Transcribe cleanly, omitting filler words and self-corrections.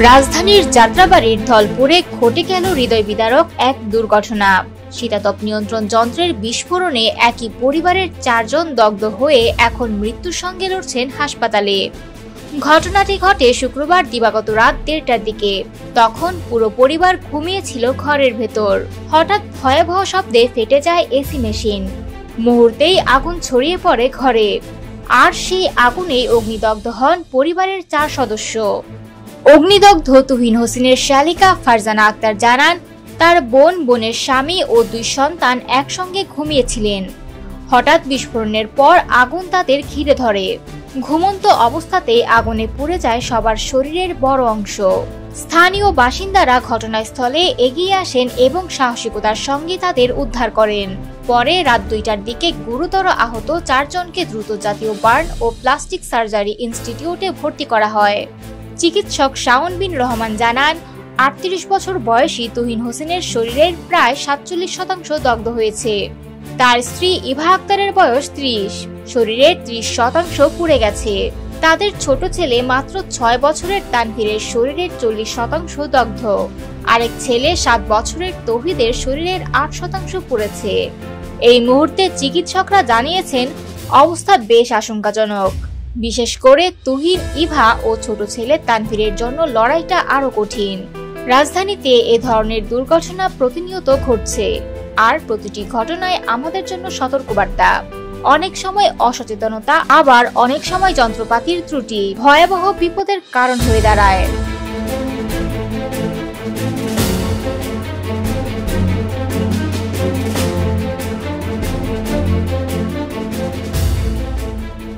রাজধানীর যাত্রাবাড়ির ধলপুরে ঘটে গেল হৃদয় বিদারক এক দুর্ঘটনা। শীতাতপ নিয়ন্ত্রণ যন্ত্রের বিস্ফোরণে একই পরিবারের 4 জন দগ্ধ হয়ে এখন মৃত্যুর সঙ্গে লড়ছেন হাসপাতালে। ঘটনাটি ঘটে শুক্রবার দিবাগত রাত 1:30টার দিকে। তখন পুরো পরিবার ঘুমিয়েছিল ঘরের ভেতর। হঠাৎ ভয়াবহ শব্দে ফেটে যায় এসি মেশিন। মুহূর্তেই আগুন ছড়িয়ে পড়ে ঘরে, আর সেই আগুনেই অগ্নিদগ্ধ হন পরিবারের 4 সদস্য। অগ্নিদগ্ধ তুহিন হোসেনের শালিকা ফারজানা আক্তার জানান, তার বোনের স্বামী ও 2 সন্তান একসঙ্গে ঘুমিয়েছিলেন। হঠাৎ বিস্ফোরণের পর আগুন তাদের ঘিরে ধরে। ঘুমন্ত অবস্থাতেই আগুনে পুড়ে যায় সবার শরীরের বড় অংশ। স্থানীয় বাসিন্দারা ঘটনাস্থলে এগিয়ে আসেন এবং সাহসিকতার সঙ্গে তাদের উদ্ধার করেন। পরে রাত 2টার দিকে গুরুতর আহত 4 জনকে দ্রুত জাতীয় বার্ন ও প্লাস্টিক সার্জারি ইনস্টিটিউটে ভর্তি করা হয়। চিকিৎসক শাওন বিন রহমান জানান, 38 বছর বয়সী তুহিন হোসেনের শরীরের প্রায় 47% দগ্ধ হয়েছে। তার স্ত্রী ইভা আক্তারের বয়স 30, শরীরের 30% পুড়ে গেছে। তাদের ছোট ছেলে মাত্র 6 বছরের তানভীরের শরীরের 40% দগ্ধ। আরেক ছেলে 7 বছরের তৌহিদের শরীরের 8% পুড়েছে। এই মুহূর্তে চিকিৎসকরা জানিয়েছেন অবস্থা বেশ আশঙ্কাজনক। বিশেষ করে তুহিন, ইভা ও ছোট ছেলে তানভীরের জন্য লড়াইটা আরো কঠিন। রাজধানীতে এ ধরনের দুর্ঘটনা প্রতিনিয়ত ঘটছে, আর প্রতিটি ঘটনায় আমাদের জন্য সতর্কবার্তা। অনেক সময় অসচেতনতা, আবার অনেক সময় যন্ত্রপাতির ত্রুটি ভয়াবহ বিপদের কারণ হয়ে দাঁড়ায়।